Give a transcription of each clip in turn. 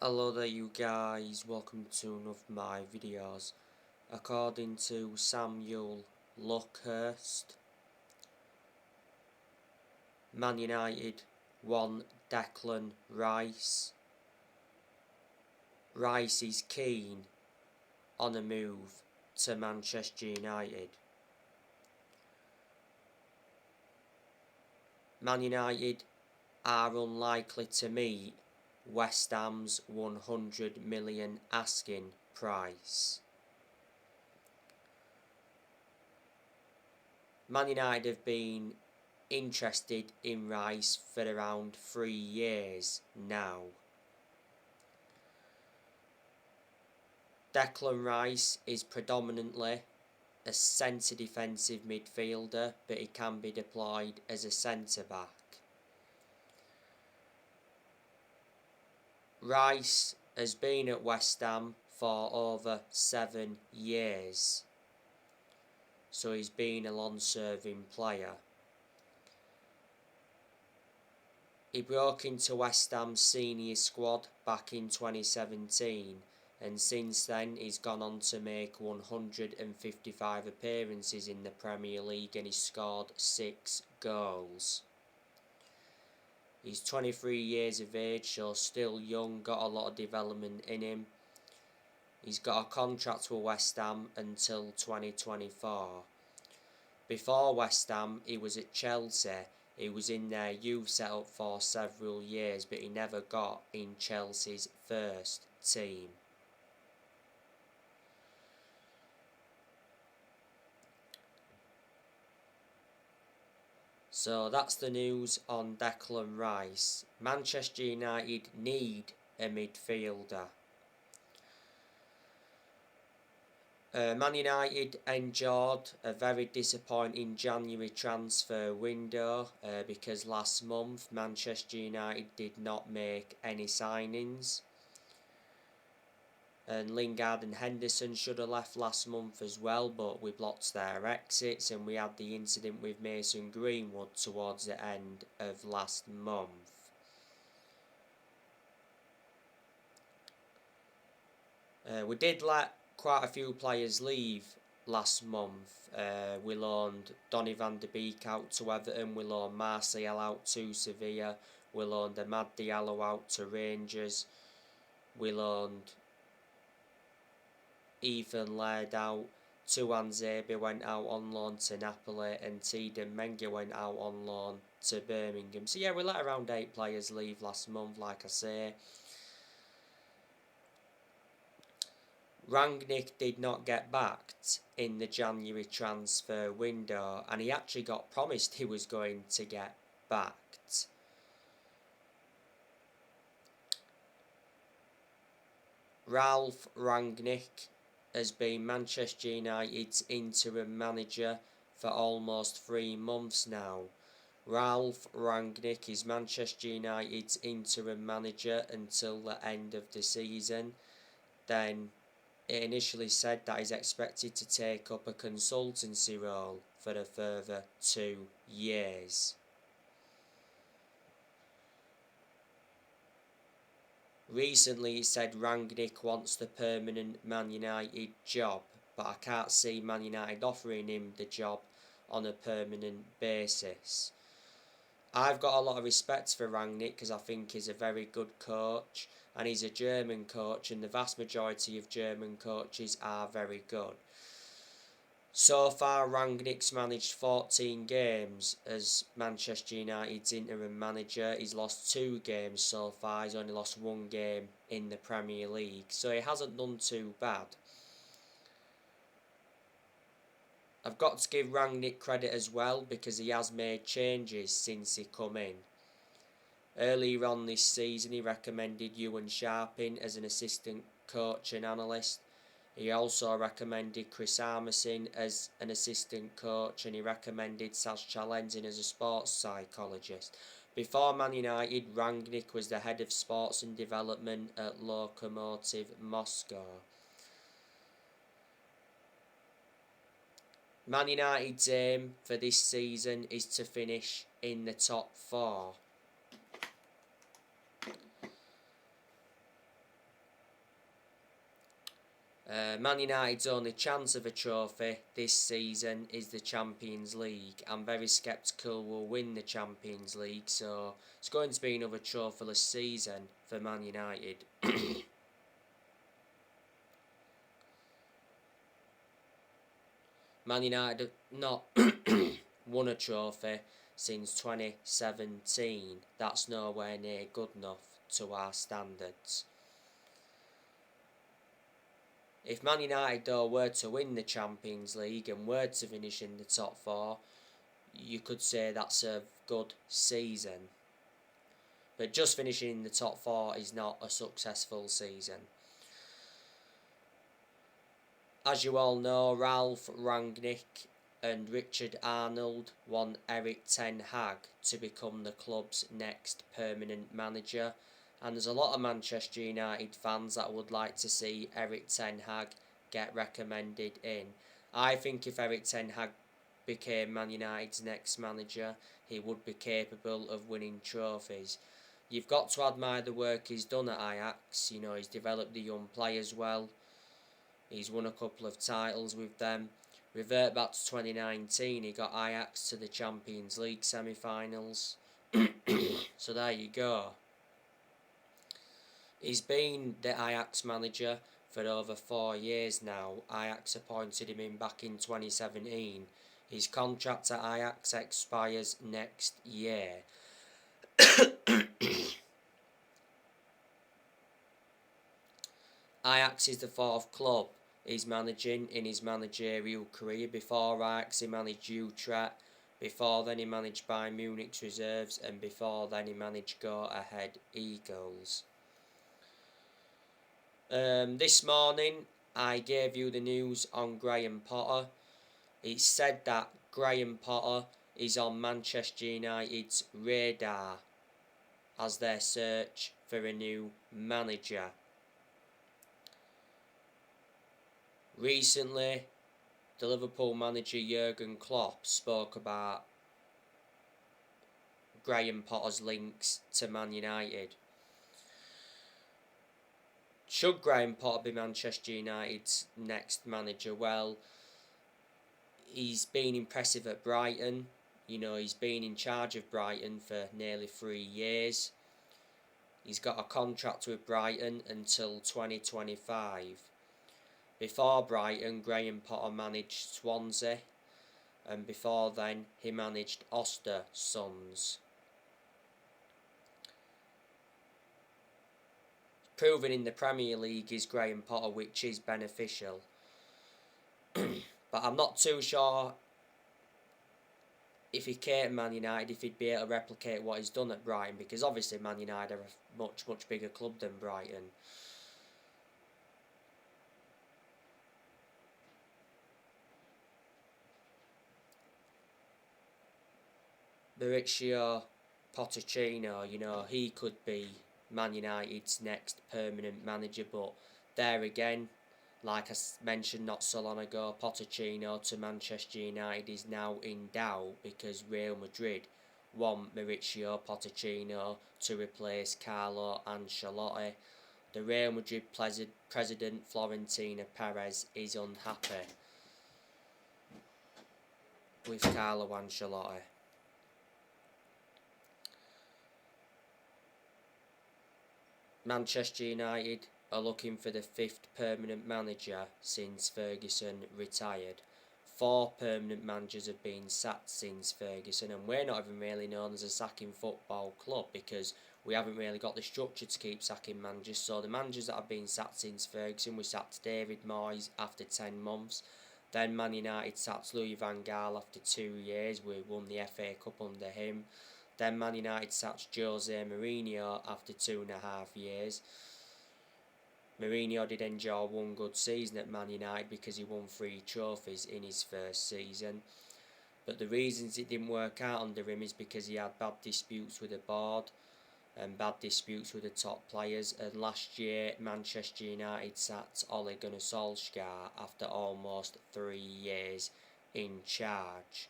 Hello there you guys, welcome to one of my videos. According to Samuel Luckhurst, Man United want Declan Rice. Rice is keen on a move to Manchester United. Man United are unlikely to meet West Ham's 100 million asking price. Man United have been interested in Rice for around 3 years now. Declan Rice is predominantly a centre defensive midfielder, but he can be deployed as a centre back. Rice has been at West Ham for over 7 years, so he's been a long-serving player. He broke into West Ham's senior squad back in 2017, and since then he's gone on to make 155 appearances in the Premier League and he's scored 6 goals. He's 23 years of age, so still young, got a lot of development in him. He's got a contract with West Ham until 2024. Before West Ham, he was at Chelsea. He was in their youth setup for several years, but he never got in Chelsea's first team. So that's the news on Declan Rice. Manchester United need a midfielder. Man United endured a very disappointing January transfer window because last month Manchester United did not make any signings. And Lingard and Henderson should have left last month as well, but we blocked their exits, and we had the incident with Mason Greenwood towards the end of last month. We did let quite a few players leave last month. We loaned Donny van de Beek out to Everton, we loaned Martial out to Sevilla, we loaned Amad Diallo out to Rangers, we loaned Ethan Laird out, Tuan Zebe went out on loan to Napoli, and Tiden Menga went out on loan to Birmingham. So yeah, we let around 8 players leave last month, like I say. Rangnick did not get backed in the January transfer window, and he actually got promised he was going to get backed. Ralph Rangnick has been Manchester United's interim manager for almost 3 months now. Ralph Rangnick is Manchester United's interim manager until the end of the season. Then it initially said that he's expected to take up a consultancy role for a further 2 years. Recently he said Rangnick wants the permanent Man United job, but I can't see Man United offering him the job on a permanent basis. I've got a lot of respect for Rangnick because I think he's a very good coach, and he's a German coach, and the vast majority of German coaches are very good. So far, Rangnick's managed 14 games as Manchester United's interim manager. He's lost 2 games so far. He's only lost 1 game in the Premier League, so he hasn't done too bad. I've got to give Rangnick credit as well because he has made changes since he come in. Earlier on this season, he recommended Ewan Sharping as an assistant coach and analyst. He also recommended Chris Armisen as an assistant coach, and he recommended Saz Chalenzin as a sports psychologist. Before Man United, Rangnick was the head of sports and development at Lokomotiv Moscow. Man United's aim for this season is to finish in the top 4. Man United's only chance of a trophy this season is the Champions League. I'm very sceptical we'll win the Champions League, so it's going to be another trophyless season for Man United. Man United have not won a trophy since 2017. That's nowhere near good enough to our standards. If Man United though were to win the Champions League and were to finish in the top four, you could say that's a good season. But just finishing in the top four is not a successful season. As you all know, Ralph Rangnick and Richard Arnold want Erik ten Hag to become the club's next permanent manager, and there's a lot of Manchester United fans that would like to see Erik ten Hag get recommended in. I think if Erik ten Hag became Man United's next manager, he would be capable of winning trophies. You've got to admire the work he's done at Ajax. You know, he's developed the young players well. He's won a couple of titles with them. Revert back to 2019, he got Ajax to the Champions League semi-finals. So there you go. He's been the Ajax manager for over 4 years now. Ajax appointed him in back in 2017. His contract at Ajax expires next year. Ajax is the fourth club he's managing in his managerial career. Before Ajax he managed Utrecht, before then he managed Bayern Munich's reserves, and before then he managed Go Ahead Eagles. This morning I gave you the news on Graham Potter. It's said that Graham Potter is on Manchester United's radar as their search for a new manager. Recently, the Liverpool manager Jurgen Klopp spoke about Graham Potter's links to Man United. Should Graham Potter be Manchester United's next manager? Well, he's been impressive at Brighton. You know, he's been in charge of Brighton for nearly 3 years. He's got a contract with Brighton until 2025. Before Brighton, Graham Potter managed Swansea, and before then he managed Ostersund. Proven in the Premier League is Graham Potter, which is beneficial. But I'm not too sure if he came to Man United, if he'd be able to replicate what he's done at Brighton, because obviously Man United are a much, much bigger club than Brighton. Mauricio Pochettino, you know, he could be Man United's next permanent manager, but there again, like I mentioned not so long ago, Pochettino to Manchester United is now in doubt because Real Madrid want Mauricio Pochettino to replace Carlo Ancelotti. The Real Madrid president Florentino Perez is unhappy with Carlo Ancelotti. Manchester United are looking for the 5th permanent manager since Ferguson retired. 4 permanent managers have been sacked since Ferguson, and we're not even really known as a sacking football club because we haven't really got the structure to keep sacking managers. So the managers that have been sacked since Ferguson, we sacked David Moyes after 10 months. Then Man United sacked Louis van Gaal after 2 years. We won the FA Cup under him. Then Man United sacked Jose Mourinho after 2.5 years. Mourinho did enjoy 1 good season at Man United because he won 3 trophies in his first season. But the reasons it didn't work out under him is because he had bad disputes with the board and bad disputes with the top players. And last year, Manchester United sacked Ole Gunnar Solskjaer after almost 3 years in charge.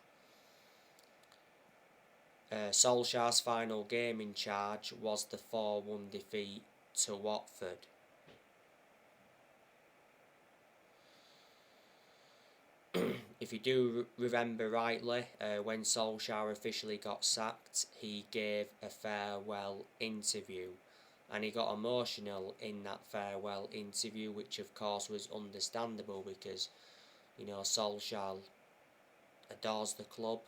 Solskjaer's final game in charge was the 4-1 defeat to Watford. if you do remember rightly, when Solskjaer officially got sacked, he gave a farewell interview, and he got emotional in that farewell interview, which of course was understandable because, you know, Solskjaer adores the club,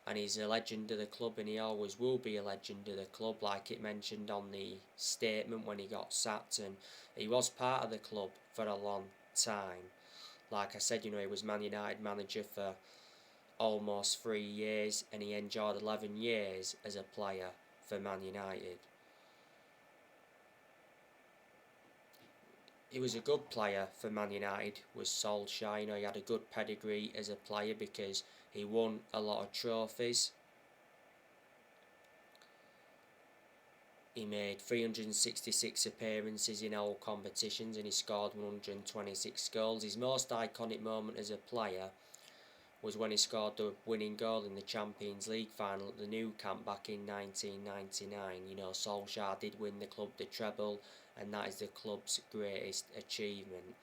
and he's a legend of the club, and he always will be a legend of the club, like it mentioned on the statement when he got sacked. And he was part of the club for a long time. Like I said, you know, he was Man United manager for almost 3 years, and he enjoyed 11 years as a player for Man United. He was a good player for Man United, was Solskjaer. You know, he had a good pedigree as a player because he won a lot of trophies. He made 366 appearances in all competitions, and he scored 126 goals. His most iconic moment as a player was when he scored the winning goal in the Champions League final at the Nou Camp back in 1999. You know, Solskjaer did win the club the treble, and that is the club's greatest achievement.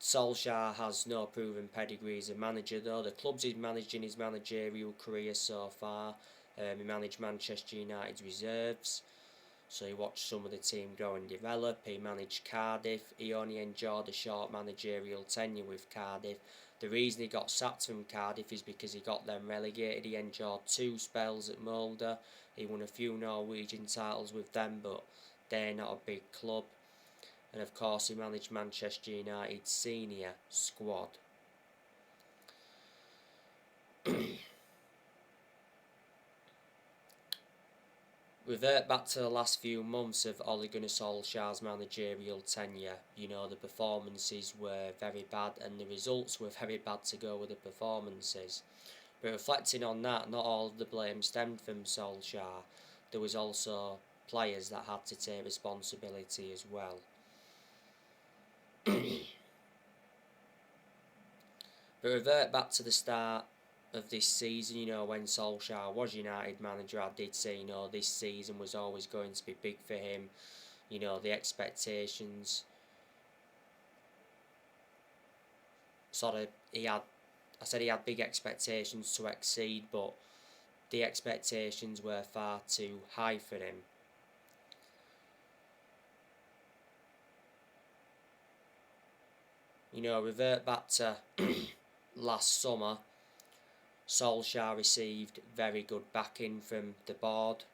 Solskjaer has no proven pedigree as a manager, though. The clubs he's managed in his managerial career so far, he managed Manchester United's reserves, so he watched some of the team grow and develop. He managed Cardiff. He only enjoyed a short managerial tenure with Cardiff. The reason he got sacked from Cardiff is because he got them relegated. He enjoyed 2 spells at Mulder. He won a few Norwegian titles with them, but they're not a big club. And of course he managed Manchester United's senior squad. Revert back to the last few months of Ole Gunnar Solskjaer's managerial tenure. You know, the performances were very bad and the results were very bad to go with the performances. But reflecting on that, not all of the blame stemmed from Solskjaer. There was also players that had to take responsibility as well. But revert back to the start of this season, you know, when Solskjaer was United manager, I did say, you know, this season was always going to be big for him. You know, the expectations, I said he had big expectations to exceed, but the expectations were far too high for him. You know, revert back to last summer, Solskjaer received very good backing from the board.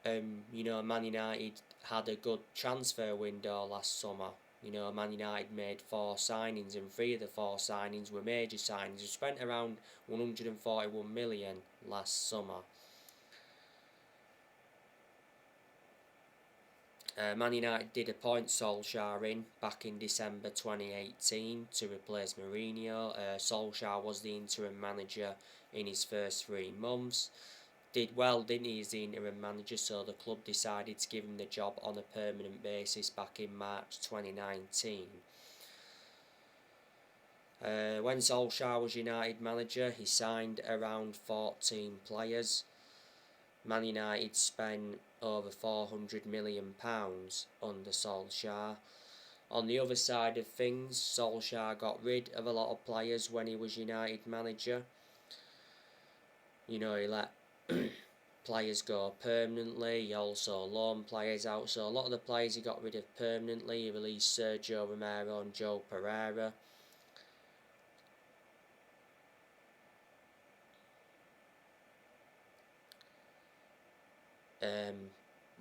You know, Man United had a good transfer window last summer. You know, Man United made 4 signings, and 3 of the 4 signings were major signings. We spent around 141 million last summer. Man United did appoint Solskjaer in back in December 2018 to replace Mourinho. Solskjaer was the interim manager in his first 3 months. Did well, didn't he, as the interim manager, so the club decided to give him the job on a permanent basis back in March 2019. When Solskjaer was United manager, he signed around 14 players. Man United spent over £400 million under Solskjaer. On the other side of things, Solskjaer got rid of a lot of players when he was United manager. You know, he let players go permanently. He also loaned players out. So a lot of the players he got rid of permanently. He released Sergio Romero and Joe Pereira.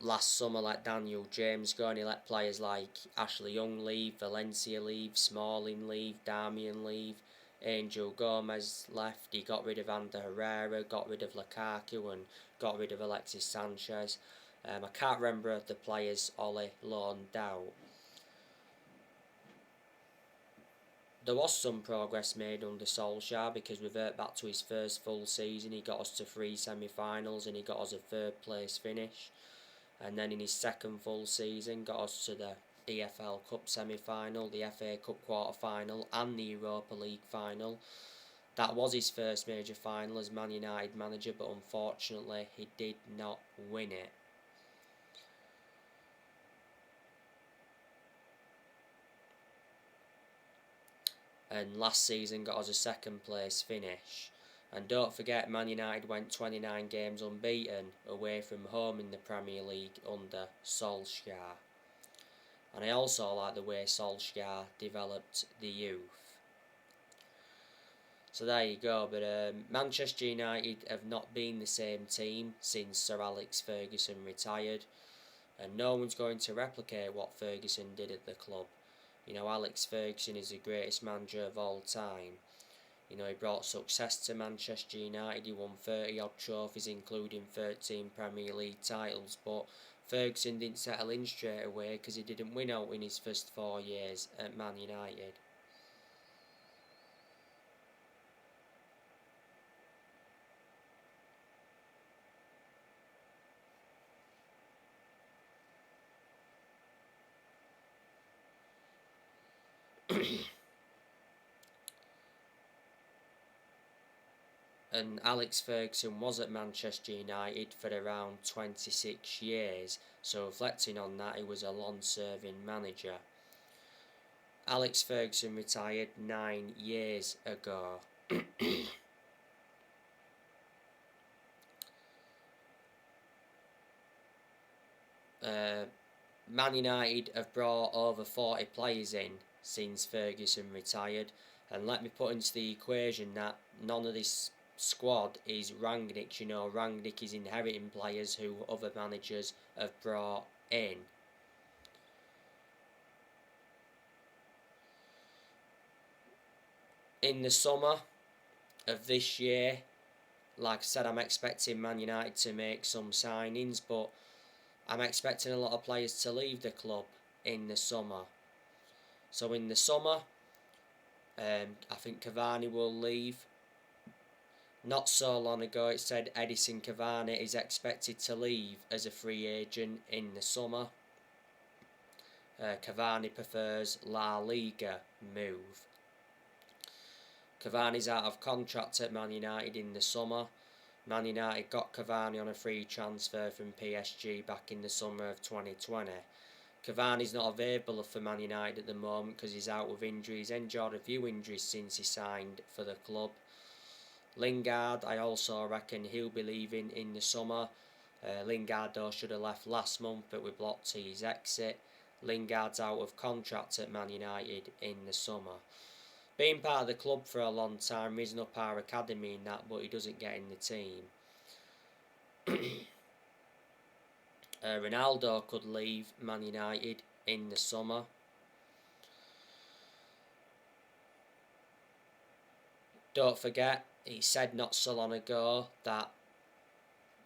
Last summer let Daniel James go, and he let players like Ashley Young leave, Valencia leave, Smalling leave, Darmian leave, Angel Gomez left. He got rid of Ander Herrera, got rid of Lukaku, and got rid of Alexis Sanchez. I can't remember the players Ole loaned out. There was some progress made under Solskjaer, because revert back to his first full season, he got us to 3 semi-finals and he got us a 3rd place finish. And then in his second full season, got us to the EFL Cup semi-final, the FA Cup quarter-final and the Europa League final. That was his first major final as Man United manager, but unfortunately he did not win it. and last season got us a second place finish. And don't forget, Man United went 29 games unbeaten away from home in the Premier League under Solskjaer. And I also like the way Solskjaer developed the youth. So there you go. But Manchester United have not been the same team since Sir Alex Ferguson retired. And no one's going to replicate what Ferguson did at the club. You know, Alex Ferguson is the greatest manager of all time. You know, he brought success to Manchester United. He won 30 odd trophies, including 13 Premier League titles. But Ferguson didn't settle in straight away because he didn't win out in his first 4 years at Man United. And Alex Ferguson was at Manchester United for around 26 years, so reflecting on that, he was a long-serving manager. Alex Ferguson retired 9 years ago. Man United have brought over 40 players in since Ferguson retired, and let me put into the equation that none of this squad is Rangnick. You know, Rangnick is inheriting players who other managers have brought in. In the summer of this year, like I said, I'm expecting Man United to make some signings, but I'm expecting a lot of players to leave the club in the summer. So in the summer, I think Cavani will leave. Not so long ago, it said Edison Cavani is expected to leave as a free agent in the summer. Cavani prefers La Liga move. Cavani's out of contract at Man United in the summer. Man United got Cavani on a free transfer from PSG back in the summer of 2020. Cavani's not available for Man United at the moment because he's out with injuries. He's endured a few injuries since he signed for the club. Lingard, I also reckon he'll be leaving in the summer. Lingard though should have left last month, but we blocked his exit. Lingard's out of contract at Man United in the summer. Being part of the club for a long time, risen up our academy in that, but he doesn't get in the team. Ronaldo could leave Man United in the summer. Don't forget, he said not so long ago that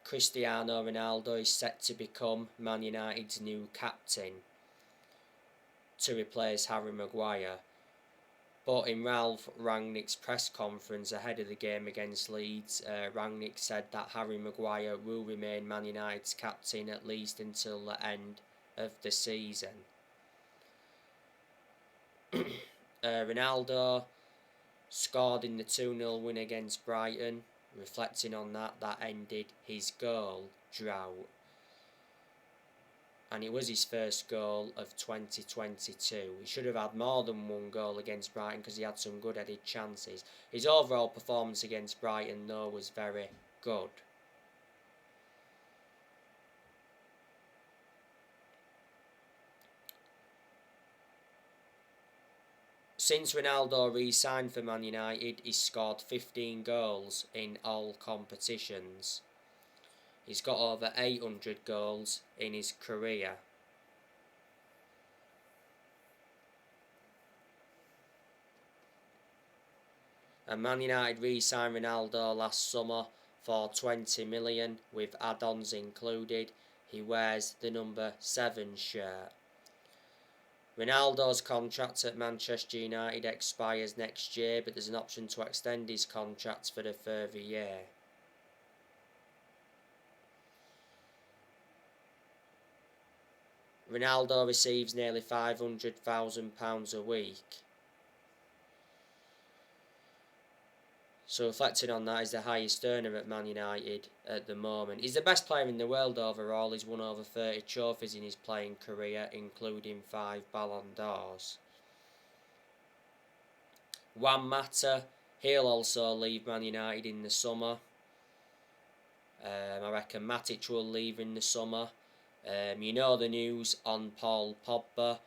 Cristiano Ronaldo is set to become Man United's new captain to replace Harry Maguire. But in Ralph Rangnick's press conference ahead of the game against Leeds, Rangnick said that Harry Maguire will remain Man United's captain at least until the end of the season. Ronaldo scored in the 2-0 win against Brighton. Reflecting on that, that ended his goal drought. And it was his first goal of 2022. He should have had more than one goal against Brighton because he had some good headed chances. His overall performance against Brighton, though, was very good. Since Ronaldo re-signed for Man United, he's scored 15 goals in all competitions. He's got over 800 goals in his career. And Man United re-signed Ronaldo last summer for 20 million with add-ons included. He wears the number 7 shirt. Ronaldo's contract at Manchester United expires next year, but there's an option to extend his contract for a further year. Ronaldo receives nearly £500,000 a week. So reflecting on that, he's the highest earner at Man United at the moment. He's the best player in the world overall. He's won over 30 trophies in his playing career, including 5 Ballon d'Ors. Juan Mata, he'll also leave Man United in the summer. I reckon Matic will leave in the summer. You know the news on Paul Pogba.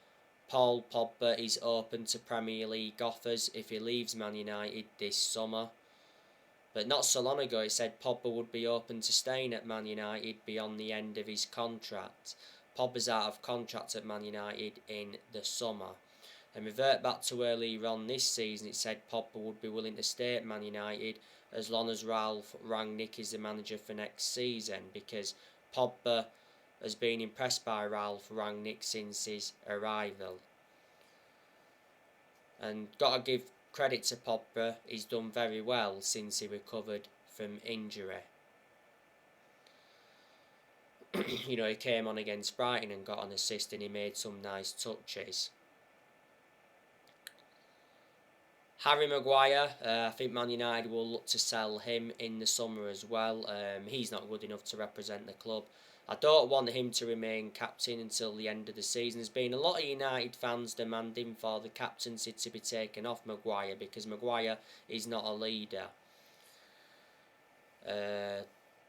Paul Pogba is open to Premier League offers if he leaves Man United this summer. But not so long ago it said Pogba would be open to staying at Man United beyond the end of his contract. Pogba's out of contract at Man United in the summer. And revert back to earlier on this season, it said Pogba would be willing to stay at Man United as long as Ralph Rangnick is the manager for next season, because Pogba has been impressed by Ralph Rangnick since his arrival. And got to give credit to Pogba, he's done very well since he recovered from injury. You know, he came on against Brighton and got an assist and he made some nice touches. Harry Maguire, I think Man United will look to sell him in the summer as well. He's not good enough to represent the club. I don't want him to remain captain until the end of the season. There's been a lot of United fans demanding for the captaincy to be taken off Maguire because Maguire is not a leader.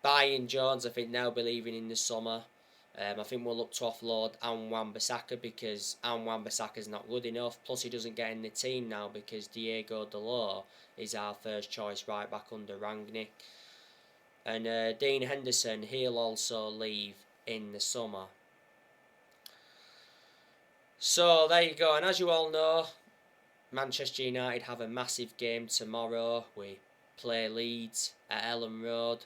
Buying Jones, I think now believing in the summer. I think we'll look to offload Wan-Bissaka because Wan-Bissaka's not good enough. Plus he doesn't get in the team now because Diego Dalot is our first choice right back under Rangnick. And Dean Henderson, he'll also leave in the summer. So there you go. And as you all know, Manchester United have a massive game tomorrow. We play Leeds at Ellen Road.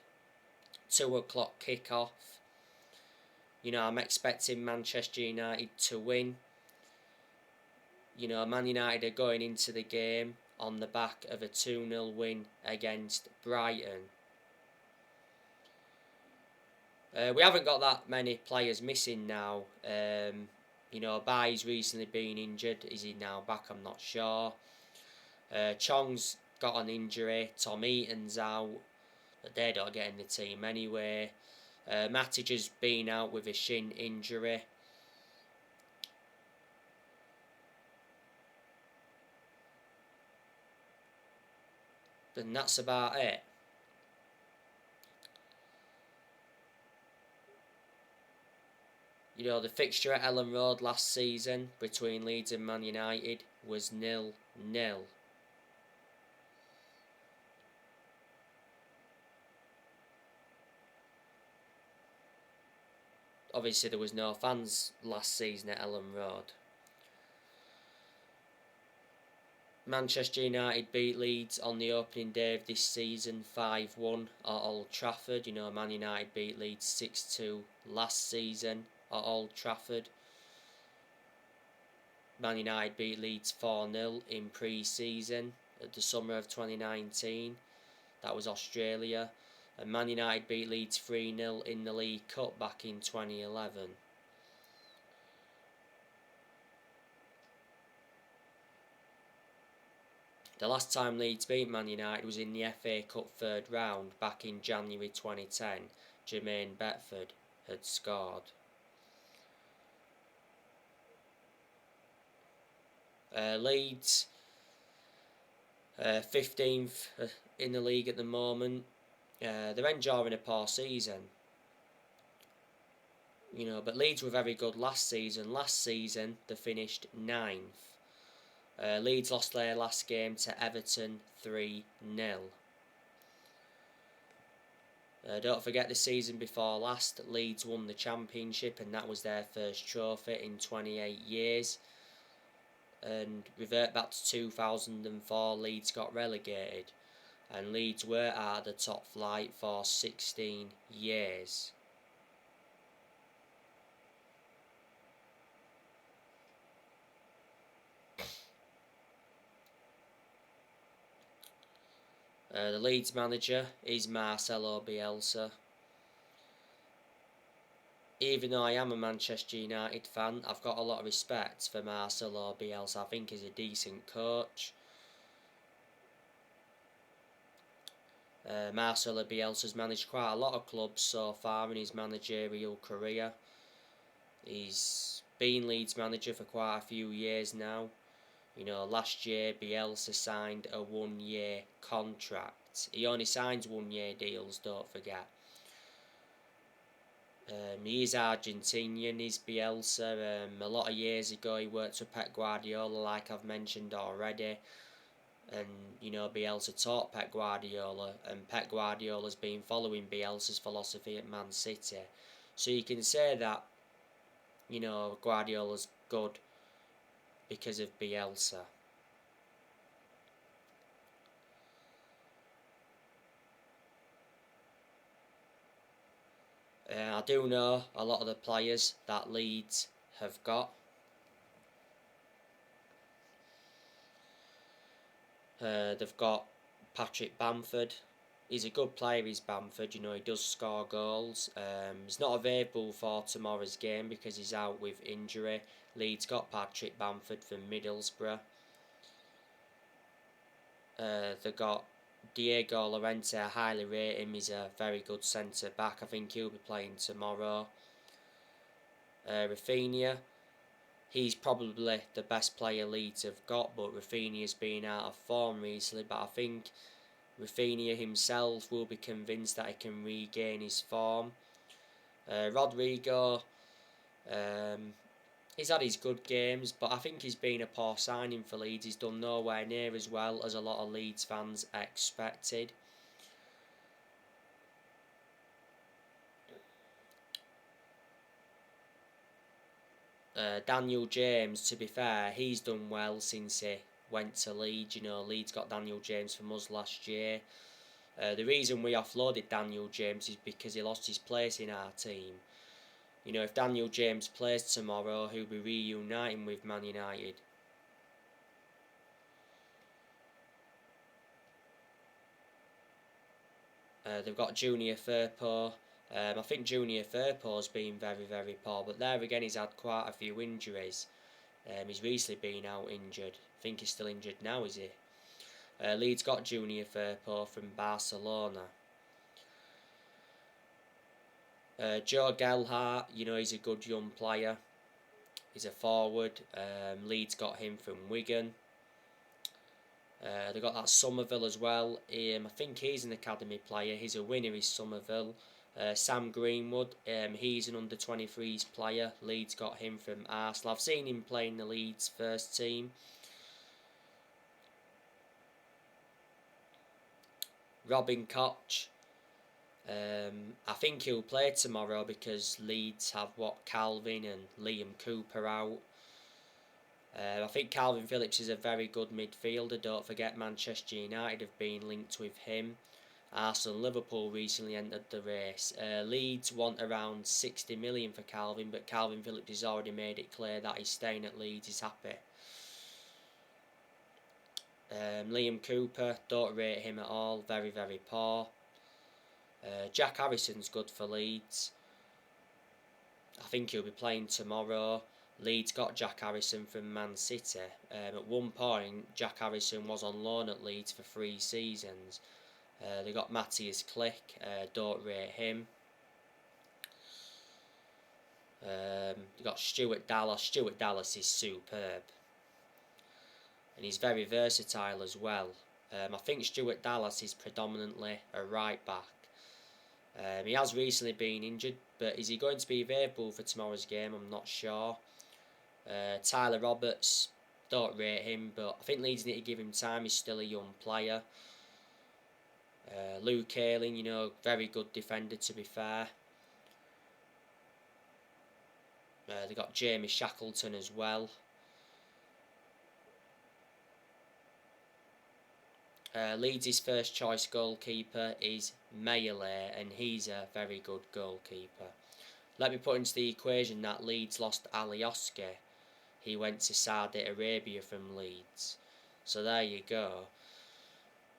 2 o'clock kick-off. You know, I'm expecting Manchester United to win. You know, Man United are going into the game on the back of a 2-0 win against Brighton. We haven't got that many players missing now. You know, Bai's recently been injured. Is he now back? I'm not sure. Chong's got an injury. Tom Eaton's out. But they don't get in the team anyway. Matic has been out with a shin injury. And that's about it. You know, the fixture at Ellen Road last season between Leeds and Man United was 0-0. Obviously, there was no fans last season at Ellen Road. Manchester United beat Leeds on the opening day of this season 5-1 at Old Trafford. You know, Man United beat Leeds 6-2 last season at Old Trafford. Man United beat Leeds 4-0 in pre-season at the summer of 2019. That was Australia. And Man United beat Leeds 3-0 in the League Cup back in 2011. The last time Leeds beat Man United was in the FA Cup third round back in January 2010. Jermaine Beckford had scored. Leeds 15th in the league at the moment. They're enjoying a poor season. You know, but Leeds were very good last season. Last season they finished 9th. Leeds lost their last game to Everton 3-0. Don't forget the season before last, Leeds won the Championship and that was their first trophy in 28 years. And revert back to 2004, Leeds got relegated. And Leeds were out of the top flight for 16 years. The Leeds manager is Marcelo Bielsa. Even though I am a Manchester United fan, I've got a lot of respect for Marcelo Bielsa. I think he's a decent coach. Marcelo Bielsa's managed quite a lot of clubs so far in his managerial career. He's been Leeds manager for quite a few years now. You know, last year Bielsa signed a 1-year contract. He only signs 1-year deals, don't forget. He is Argentinian, he's Bielsa. A lot of years ago he worked with Pep Guardiola, like I've mentioned already. And, you know, Bielsa taught Pep Guardiola, and Pep Guardiola's been following Bielsa's philosophy at Man City. So you can say that, you know, Guardiola's good because of Bielsa. I do know a lot of the players that Leeds have got. They've got Patrick Bamford. He's a good player, he's Bamford. You know, he does score goals. He's not available for tomorrow's game because he's out with injury. Leeds got Patrick Bamford from Middlesbrough. They've got Diego Llorente. I highly rate him. He's a very good centre back. I think he'll be playing tomorrow. Rafinha. He's probably the best player Leeds have got, but Rafinha's been out of form recently. But I think Rafinha himself will be convinced that he can regain his form. Rodrigo, he's had his good games, but I think he's been a poor signing for Leeds. He's done nowhere near as well as a lot of Leeds fans expected. Daniel James, to be fair, he's done well since he went to Leeds. You know, Leeds got Daniel James from us last year. The reason we offloaded Daniel James is because he lost his place in our team. You know, if Daniel James plays tomorrow, he'll be reuniting with Man United. They've got Junior Firpo. I think Junior Firpo's been very, very poor, but there again he's had quite a few injuries. He's recently been out injured. I think he's still injured now, is he? Leeds got Junior Firpo from Barcelona. Joe Gelhardt, you know, he's a good young player. He's a forward. Leeds got him from Wigan. They got that Somerville as well. I think he's an academy player. He's a winner, he's Somerville. Sam Greenwood, he's an under-23s player. Leeds got him from Arsenal. I've seen him play in the Leeds first team. Robin Koch, I think he'll play tomorrow because Leeds have Calvin and Liam Cooper out. I think Calvin Phillips is a very good midfielder. Don't forget Manchester United have been linked with him. Arsenal and Liverpool recently entered the race. Leeds want around 60 million for Calvin, but Calvin Phillips has already made it clear that he's staying at Leeds, he's happy. Liam Cooper, don't rate him at all, very, very poor. Jack Harrison's good for Leeds. I think he'll be playing tomorrow. Leeds got Jack Harrison from Man City. At one point, Jack Harrison was on loan at Leeds for 3 seasons. They got Matthias Klick, don't rate him. They got Stuart Dallas. Stuart Dallas is superb. And he's very versatile as well. I think Stuart Dallas is predominantly a right back. He has recently been injured, but is he going to be available for tomorrow's game? I'm not sure. Tyler Roberts, don't rate him, but I think Leeds need to give him time. He's still a young player. Luke Ayling, you know, very good defender to be fair. They got Jamie Shackleton as well. Leeds' first choice goalkeeper is Mayele, and he's a very good goalkeeper. Let me put into the equation that Leeds lost Alioski. He went to Saudi Arabia from Leeds. So there you go.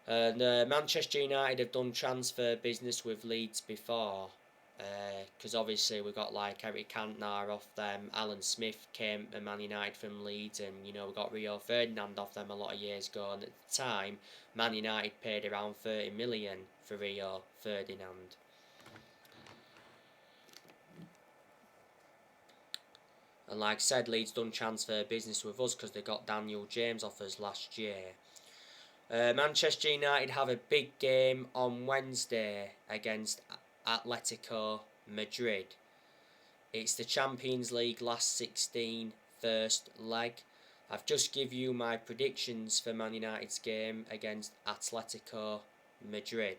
And Manchester United have done transfer business with Leeds before, because obviously we got like Eric Cantona off them. Alan Smith came to Man United from Leeds, and you know we got Rio Ferdinand off them a lot of years ago. And at the time, Man United paid around 30 million for Rio Ferdinand. And like I said, Leeds done transfer business with us because they got Daniel James off us last year. Manchester United have a big game on Wednesday against Atletico Madrid. It's the Champions League last 16 first leg. I've just give you my predictions for Man United's game against Atletico Madrid.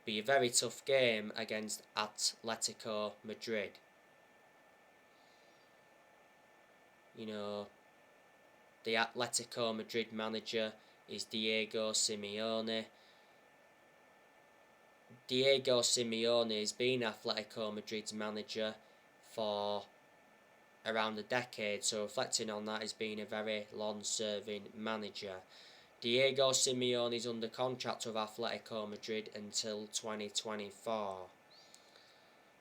Be a very tough game against Atletico Madrid. You know, the Atletico Madrid manager is Diego Simeone. Diego Simeone has been Atletico Madrid's manager for around a decade, so reflecting on that, he's been a very long-serving manager. Diego Simeone is under contract with Atletico Madrid until 2024.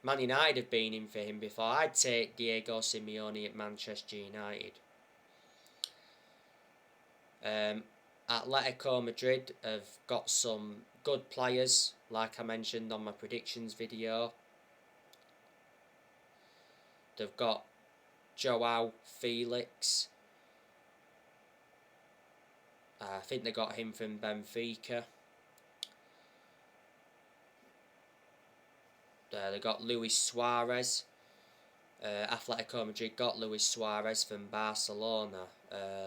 Man United have been in for him before. I'd take Diego Simeone at Manchester United. Atletico Madrid have got some good players, like I mentioned on my predictions video. They've got Joao Felix. I think they got him from Benfica. They got Luis Suarez. Atletico Madrid got Luis Suarez from Barcelona.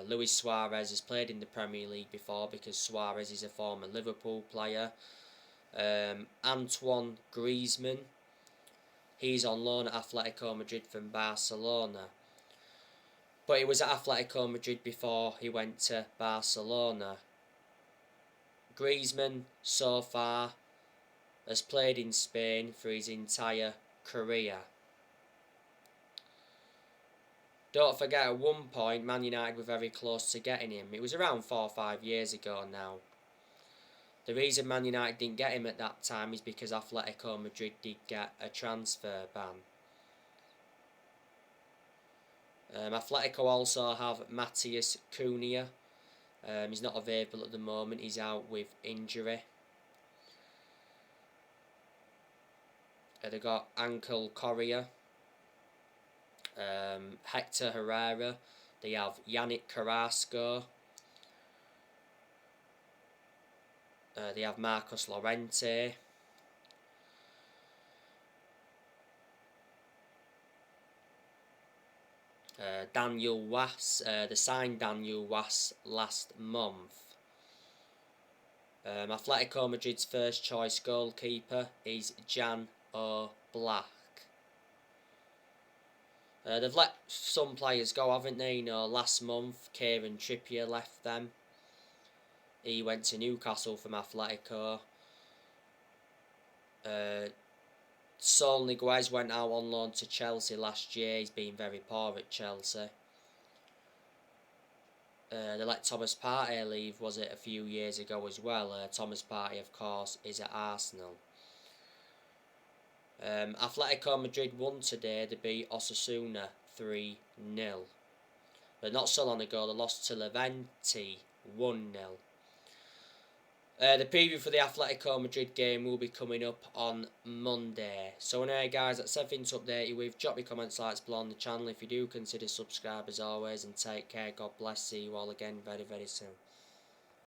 Luis Suarez has played in the Premier League before because Suarez is a former Liverpool player. Antoine Griezmann, he's on loan at Atletico Madrid from Barcelona. But he was at Atletico Madrid before he went to Barcelona. Griezmann, so far, has played in Spain for his entire career. Don't forget, at one point, Man United were very close to getting him. It was around 4 or 5 years ago now. The reason Man United didn't get him at that time is because Atletico Madrid did get a transfer ban. Atletico also have Matheus Cunha. He's not available at the moment. He's out with injury. They got Ankle Correa, Hector Herrera. They have Yannick Carrasco. They have Marcos Llorente. Daniel Was. They signed Daniel Was last month. Atletico Madrid's first choice goalkeeper is Jan Oblak. They've let some players go, haven't they? You know, last month Kieran Trippier left them. He went to Newcastle from Atletico. Sol Niguez went out on loan to Chelsea last year. He's been very poor at Chelsea. They let Thomas Partey leave, was it, a few years ago as well. Thomas Partey, of course, is at Arsenal. Atletico Madrid won today. They beat Osasuna 3-0. But not so long ago, they lost to Levante 1-0. The preview for the Atletico Madrid game will be coming up on Monday. So anyway guys, that's everything to update you with. Drop your comments, likes below on the channel if you do. Consider subscribe as always, and take care. God bless. See you all again very, very soon.